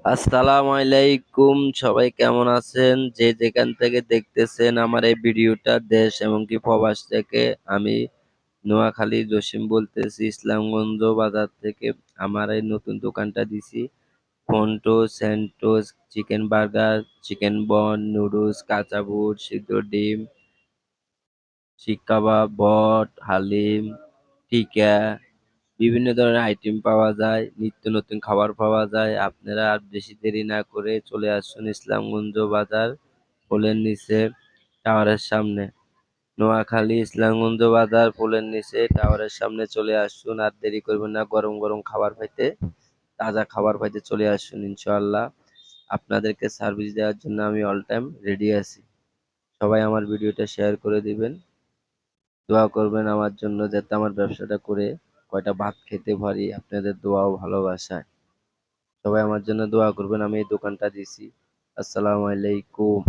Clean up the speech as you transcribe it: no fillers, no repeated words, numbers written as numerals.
আসসালামু আলাইকুম, সবাই কেমন আছেন? যে যেখান থেকে দেখতেছেন আমার এই ভিডিওটা, দেশ এবং কি প্রবাস থেকে। আমি নোয়াখালী জসিম বলতেছি, ইসলামগঞ্জ বাজার থেকে। আমার এই নতুন দোকানটা দিছি। ফন্টো, সেন্টোস, চিকেন বার্গার, চিকেন বন, নুডলস, কাঁচা বুট, সিদ্ধ ডিম, শিক কাবাব, বট, হালিম, টিকা, বিভিন্ন ধরনের আইটেম পাওয়া যায়, নিত্য নতুন খাবার পাওয়া যায়। আপনারা আর বেশি দেরি না করে চলে আসুন ইসলামগঞ্জ বাজার, পোলের নিচে, টাওয়ারের সামনে। নোয়াখালী ইসলামগঞ্জ বাজার, পোলের নিচে, টাওয়ারের সামনে চলে আসুন। আর দেরি করবেন না, গরম গরম খাবার পাইতে, তাজা খাবার পাইতে চলে আসুন ইনশাআল্লাহ। আপনাদেরকে সার্ভিস দেওয়ার জন্য আমি অল টাইম রেডি আছি। সবাই আমার ভিডিওটা শেয়ার করে দিবেন, দোয়া করবেন আমার জন্য, যাতে আমার ব্যবসাটা করে কয়টা ভাত খেতে পারি আপনাদের দোয়া ও ভালোবাসায়। সবাই আমার জন্য দোয়া করবেন। আমি এই দোকানটা দিছি। আসসালামু আলাইকুম।